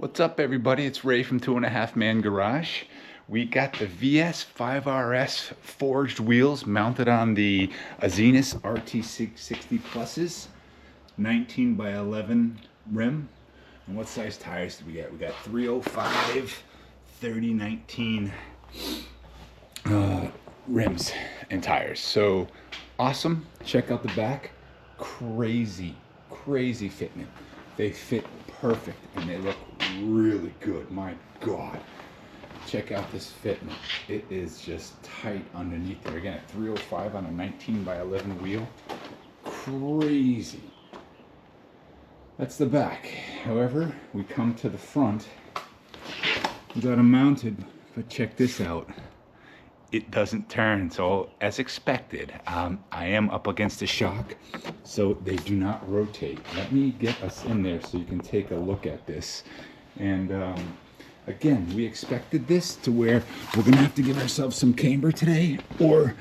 What's up, everybody? It's Ray from 2.5 Man Garage. We got the VS5RS forged wheels mounted on the Azenis RT660 Pluses, 19 by 11 rim. And what size tires do we get? We got 305, 3019 rims and tires. So awesome. Check out the back. Crazy fitment. They fit perfect and they look really good. My God. Check out this fitment. It is just tight underneath there. Again, a 305 on a 19 by 11 wheel. Crazy. That's the back. However, we come to the front. We got them mounted, but check this out. It doesn't turn, so as expected, I am up against the shock, so they do not rotate. Let me get us in there so you can take a look at this. And again, we expected this to where we're gonna have to give ourselves some camber today or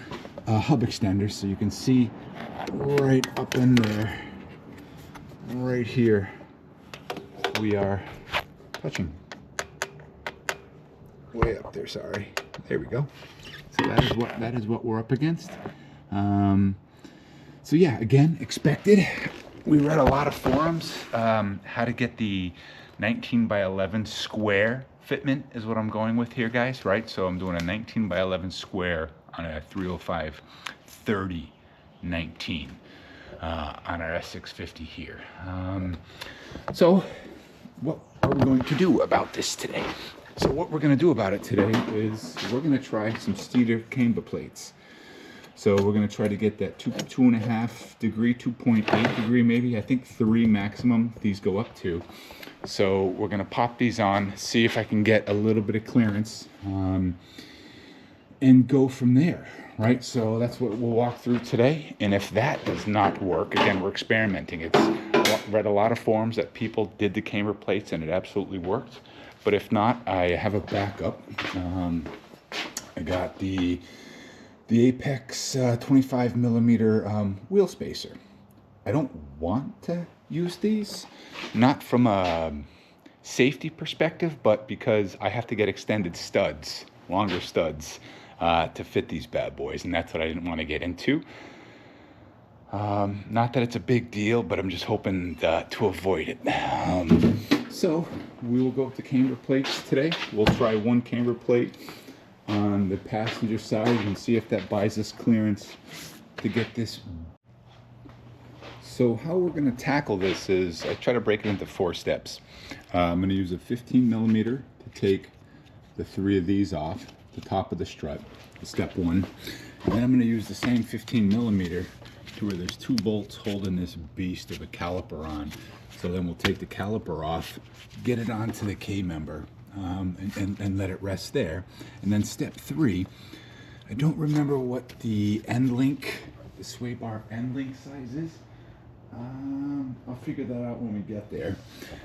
a hub extender, so you can see right up in there, right here, we are touching. Way up there, sorry. There we go. So that is what we're up against. So yeah, again, expected. We read a lot of forums how to get the 19 by 11 square fitment is what I'm going with here, guys, right? So I'm doing a 19 by 11 square on a 305 3019 on our S650 here. So what are we going to do about this today? So what we're going to do about it today is we're going to try some Steeder camber plates. So we're going to try to get that 2.5 degree, 2.8 degree maybe. I think 3 maximum these go up to. So we're going to pop these on, see if I can get a little bit of clearance, and go from there, right? So that's what we'll walk through today. And if that does not work, again, we're experimenting. Read a lot of forums that people did the camber plates and it absolutely worked. But if not, I have a backup. I got the Apex 25 millimeter wheel spacer. I don't want to use these, not from a safety perspective, but because I have to get extended studs, longer studs, to fit these bad boys, and that's what I didn't want to get into. Not that it's a big deal, but I'm just hoping to avoid it. So we will go with the camber plates today. We'll try one camber plate on the passenger side and see if that buys us clearance to get this. So how we're going to tackle this is I try to break it into 4 steps. I'm going to use a 15 millimeter to take the 3 of these off the top of the strut, step 1. And then I'm going to use the same 15 millimeter to where there's 2 bolts holding this beast of a caliper on. So then we'll take the caliper off, get it onto the K-member, and let it rest there. And then step 3, I don't remember what the end link, the sway bar end link size is. I'll figure that out when we get there.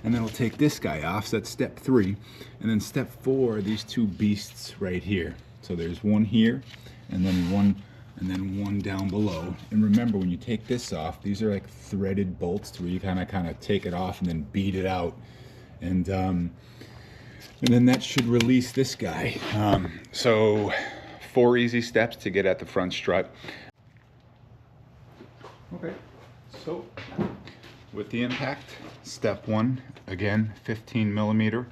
And then we'll take this guy off, so that's step 3. And then step 4, these 2 beasts right here. So there's one here, and then one down below. And remember, when you take this off, these are like threaded bolts to where you kind of take it off and then beat it out, and then that should release this guy. So 4 easy steps to get at the front strut. Okay, so with the impact, step 1, again, 15 millimeter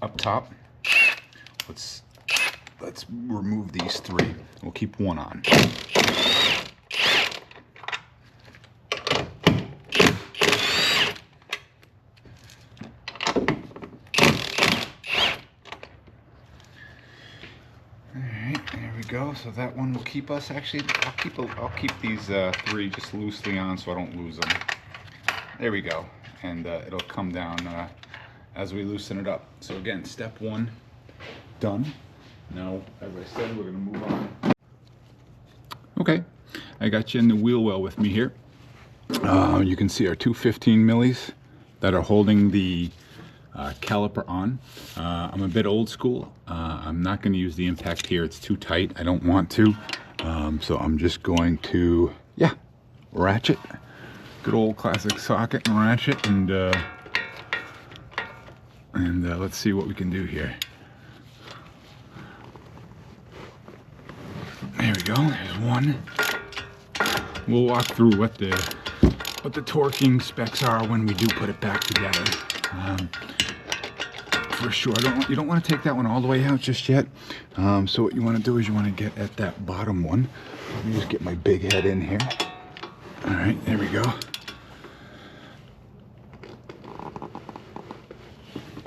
up top. Let's remove these 3. We'll keep 1 on. Alright, there we go. So that one will keep us, actually, I'll keep these 3 just loosely on so I don't lose them. There we go. And it'll come down as we loosen it up. So again, step 1 done. Now, as I said, we're going to move on. Okay, I got you in the wheel well with me here. You can see our 2 15 millis that are holding the caliper on. I'm a bit old school. I'm not going to use the impact here. It's too tight. I don't want to. So I'm just going to, ratchet. Good old classic socket and ratchet, and And let's see what we can do here. There we go, there's one. We'll walk through what the torquing specs are when we do put it back together. For sure, you don't want to take that one all the way out just yet. So what you want to do is you want to get at that bottom one. Let me just get my big head in here. All right, there we go.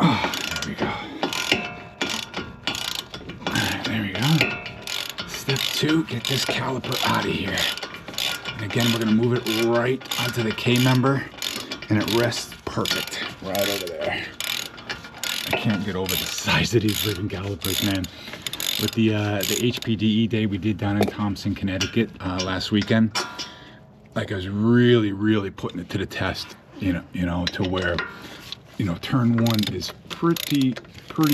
Oh, there we go. All right, there we go. Step 2, get this caliper out of here. And again, we're gonna move it right onto the K-member, and it rests perfect right over there. I can't get over the size of these friggin' calipers, man. With the HPDE day we did down in Thompson, Connecticut last weekend, like I was really putting it to the test, you know, to where, you know, turn 1 is pretty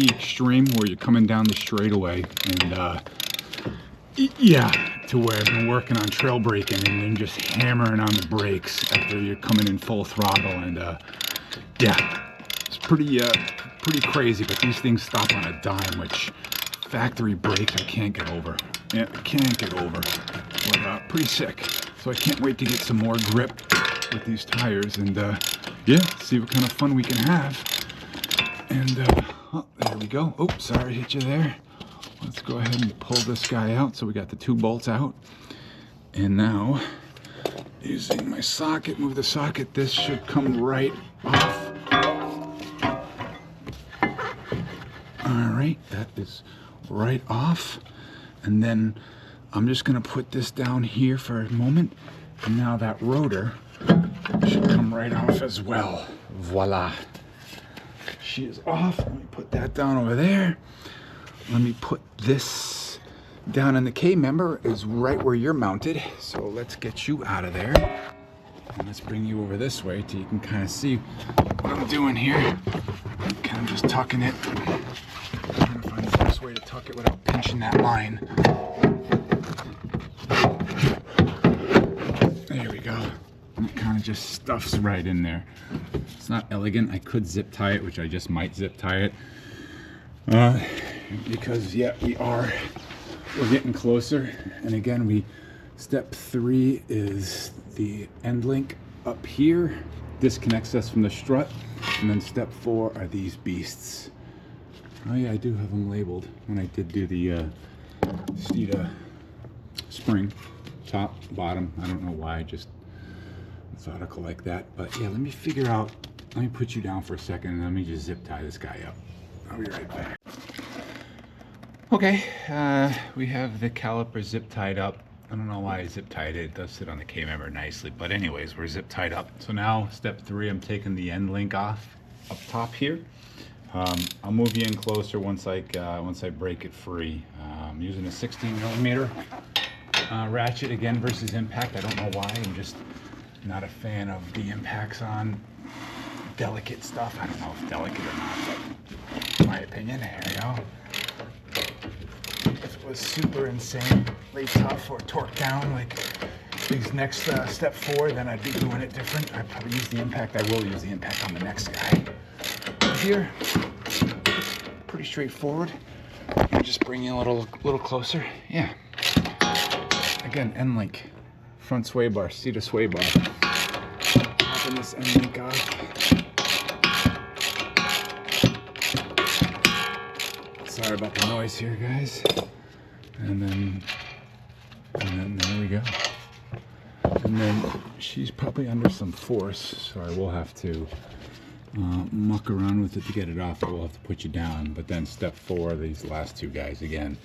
extreme where you're coming down the straightaway, and yeah, to where I've been working on trail braking and then just hammering on the brakes after you're coming in full throttle, and yeah, it's pretty crazy. But these things stop on a dime, which factory brakes I can't get over. Yeah, I can't get over. But pretty sick. So I can't wait to get some more grip with these tires, and yeah, see what kind of fun we can have. And oh, there we go. Oh, sorry, hit you there. Let's go ahead and pull this guy out. So we got the 2 bolts out. And now, using my socket, move the socket, this should come right off. All right, that is right off. And then I'm just gonna put this down here for a moment. And now that rotor should come right off as well. Voila. She is off. Let me put that down over there. Let me put this down in the K-member, is right where you're mounted. So let's get you out of there. And let's bring you over this way so you can kind of see what I'm doing here. I'm kind of just tucking it. I'm trying to find the best way to tuck it without pinching that line. There we go. And it kind of just stuffs right in there. It's not elegant. I could zip tie it, which I just might zip tie it. Because yeah, we're getting closer. And again, step 3 is the end link up here, disconnects us from the strut, and then step 4 are these beasts. Oh yeah, I do have them labeled when I did do the Steeda spring, top, bottom. I don't know why, just methodical like that. But yeah, let me put you down for a second, and let me just zip tie this guy up. I'll be right back. Okay, we have the caliper zip tied up. I don't know why I zip tied it. It does sit on the K-member nicely, but anyways, we're zip tied up. So now step 3, I'm taking the end link off up top here. I'll move you in closer once I break it free. I'm using a 16mm ratchet again versus impact. I don't know why. I'm just not a fan of the impacts on delicate stuff. I don't know if delicate or not, but in my opinion, here we go. If it was super insanely tough or torqued down like these next step 4, then I'd be doing it different. I'd probably use the impact. I will use the impact on the next guy. But here, pretty straightforward. I'll just bring you a little closer. Yeah. Again, end link, front sway bar, Steeda sway bar. Popping this end link off. Sorry about the noise here, guys. And then there we go. And then she's probably under some force, so I will have to muck around with it to get it off. I will have to put you down. But then step 4, these last 2 guys again.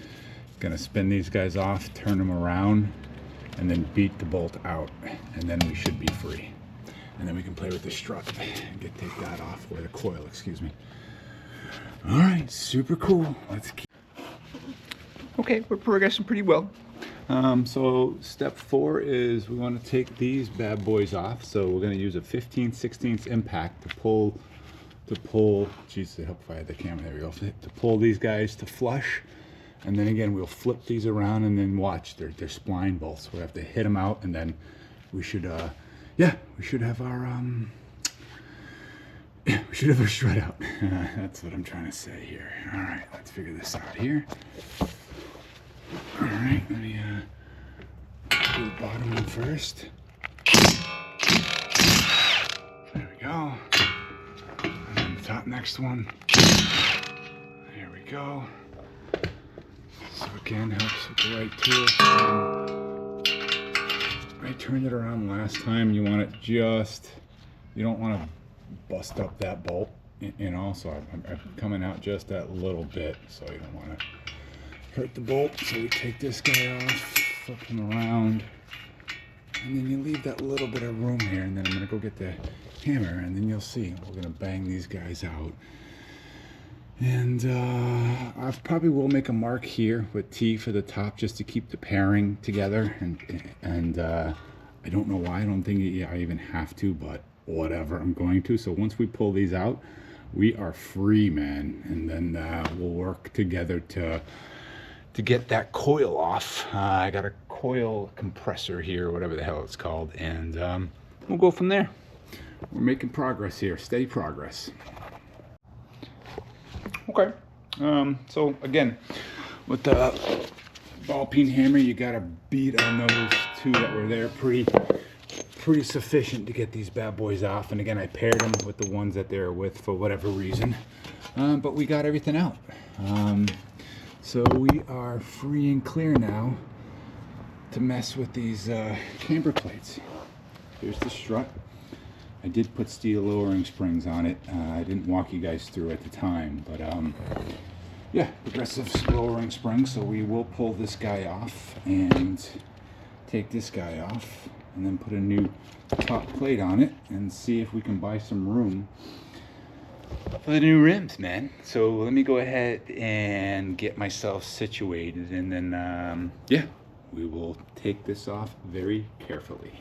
Gonna spin these guys off, turn them around, and then beat the bolt out, and then we should be free. And then we can play with the strut and take that off, or the coil, excuse me. All right, super cool. Let's keep. Okay, we're progressing pretty well. So step 4 is we want to take these bad boys off. So we're going to use a 15/16 impact to pull. Geez, to help if I had the camera. There we go. To pull these guys to flush, and then again we'll flip these around and then watch. They're spline bolts. We have to hit them out, and then we should yeah, we should have our We should have our strut out. That's what I'm trying to say here. All right, let's figure this out here. All right, let me do the bottom one first. There we go. And then the top next one. There we go. So again, helps with the right tool. I turned it around last time. You want it just, you don't want to bust up that bolt, you know, so I'm coming out just that little bit, so you don't want to hurt the bolt. So we take this guy off, flip him around, and then you leave that little bit of room here, and then I'm going to go get the hammer, and then you'll see we're going to bang these guys out. And I probably will make a mark here with T for the top just to keep the pairing together, and I don't know why. I don't think I even have to, but whatever, I'm going to. So once we pull these out, we are free, man, and then we'll work together to get that coil off. I got a coil compressor here, whatever the hell it's called, and we'll go from there. We're making progress here, steady progress. Okay, so again, with the ball peen hammer, you gotta beat on those two that were there pretty sufficient to get these bad boys off. And again, I paired them with the ones that they're with for whatever reason, but we got everything out. So we are free and clear now to mess with these camber plates. Here's the strut. I did put steel lowering springs on it. I didn't walk you guys through at the time, but yeah, progressive lowering springs. So we will pull this guy off and take this guy off, and then put a new top plate on it and see if we can buy some room for the new rims, man. So let me go ahead and get myself situated, and then yeah, we will take this off very carefully.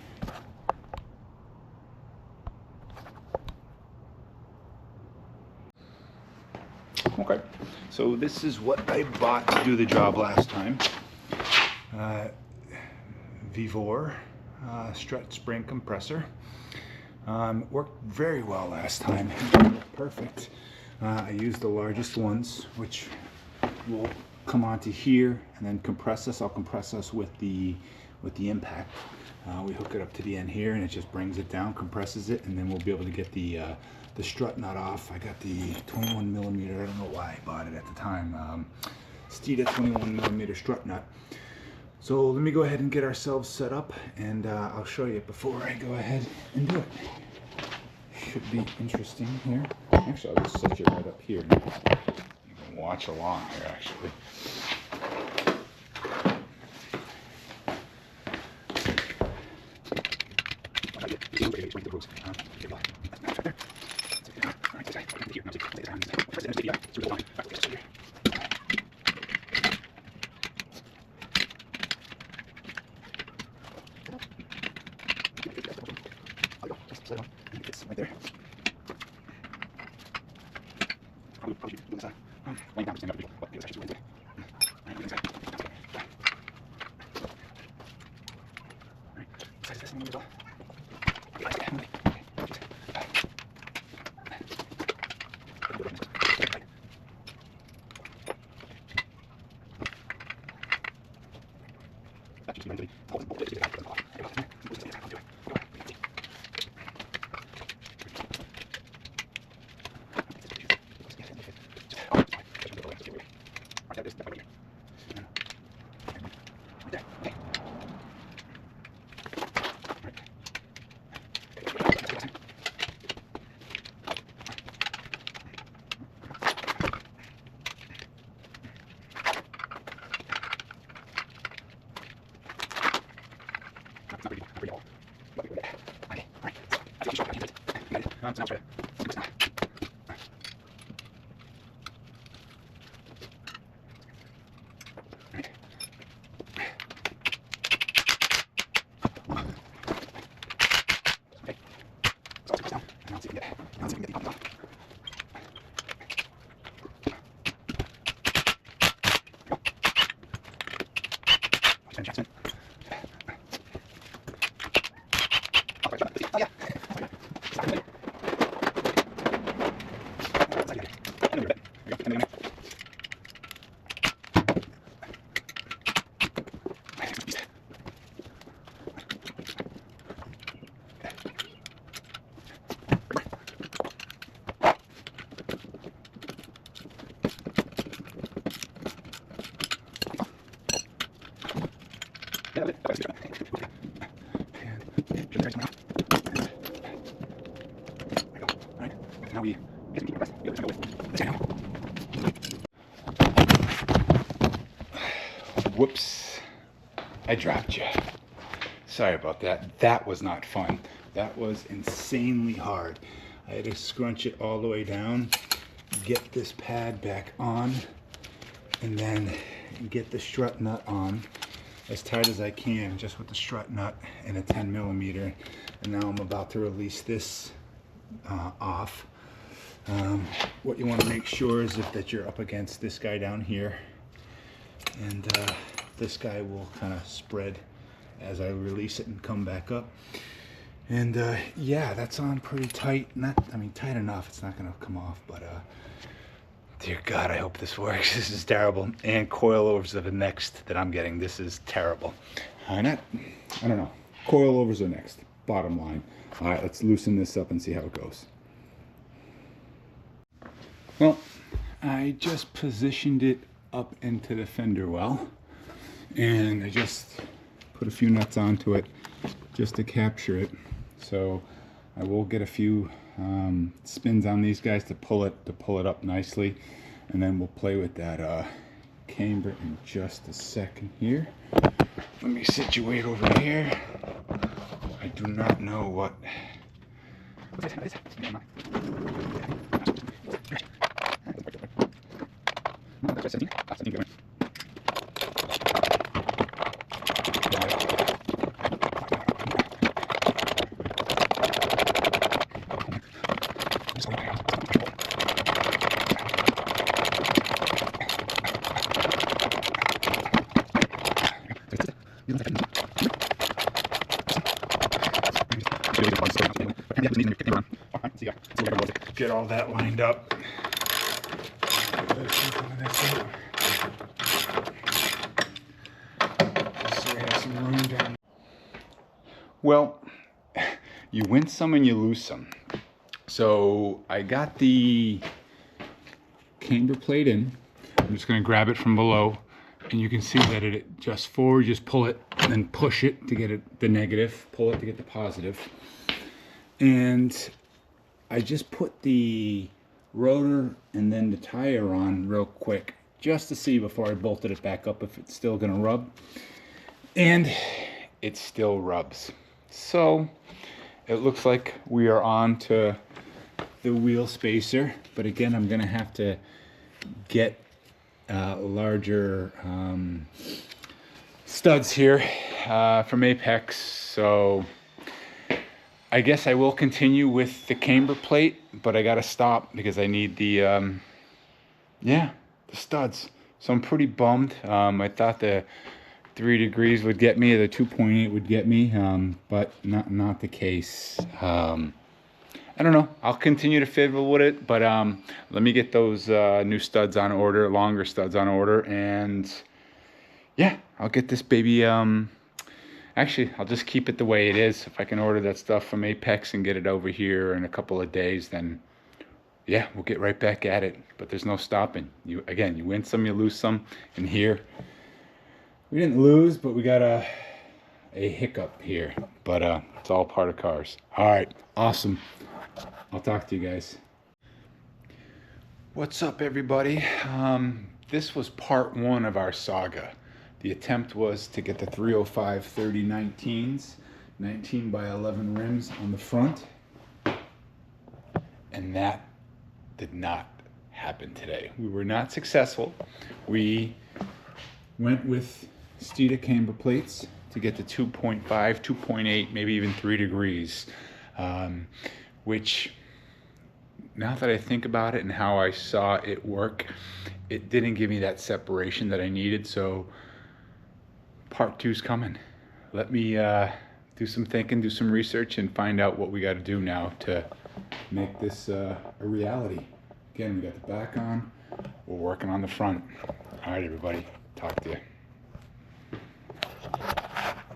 Okay, so this is what I bought to do the job last time. Vivor strut spring compressor. Worked very well last time. Perfect. I used the largest ones, which will come onto here and then compress us. I'll compress us with the impact. We hook it up to the end here, and it just brings it down, compresses it, and then we'll be able to get the strut nut off. I got the 21 millimeter. I don't know why I bought it at the time. Steeda 21 millimeter strut nut. So let me go ahead and get ourselves set up, and I'll show you before I go ahead and do it. Should be interesting here. Actually, I'll just set you right up here. You can watch along here, actually. Right there. Probably laying down to stand up. What? It's actually Now we get to rest. Whoops, I dropped you. Sorry about that. That was not fun. That was insanely hard. I had to scrunch it all the way down, get this pad back on, and then get the strut nut on as tight as I can, just with the strut nut and a 10 millimeter. And now I'm about to release this off. What you want to make sure is that you're up against this guy down here, and this guy will kind of spread as I release it and come back up. And yeah, that's on pretty tight. Tight enough. It's not going to come off, but dear God, I hope this works. This is terrible. And coilovers are the next that I'm getting. This is terrible. I don't know. Coilovers are next. Bottom line. All right, let's loosen this up and see how it goes. Well, I just positioned it up into the fender well, and I just put a few nuts onto it just to capture it. So I will get a few spins on these guys to pull it up nicely, and then we'll play with that camber in just a second here. Let me situate over here. I do not know what. Get all that lined up. Well, you win some and you lose some. So I got the camber plate in. I'm just going to grab it from below, and you can see that it adjusts forward. Just pull it and then push it to get it the negative, pull it to get the positive. And I just put the rotor and then the tire on real quick just to see before I bolted it back up if it's still gonna rub. And it still rubs. So it looks like we are on to the wheel spacer, but again, I'm gonna have to get larger studs here from Apex. So I guess I will continue with the camber plate, but I gotta stop because I need the the studs. So I'm pretty bummed. I thought the 3 degrees would get me, or the 2.8 would get me, but not the case. I don't know. I'll continue to fiddle with it, but let me get those new studs on order, longer studs on order, and yeah, I'll get this baby. Actually, I'll just keep it the way it is. If I can order that stuff from Apex and get it over here in a couple of days, then yeah, we'll get right back at it. But there's no stopping. You win some, you lose some. And here, we didn't lose, but we got a hiccup here. But it's all part of cars. All right, awesome. I'll talk to you guys. What's up, everybody? This was part 1 of our saga. The attempt was to get the 305 3019s, 19 by 11 rims on the front, and that did not happen today. We were not successful. We went with Steeda camber plates to get the 2.5, 2.8, maybe even 3 degrees, which, now that I think about it and how I saw it work, it didn't give me that separation that I needed. So part 2's coming. Let me do some thinking, do some research, and find out what we got to do now to make this a reality. Again, we got the back on. We're working on the front. All right, everybody. Talk to you.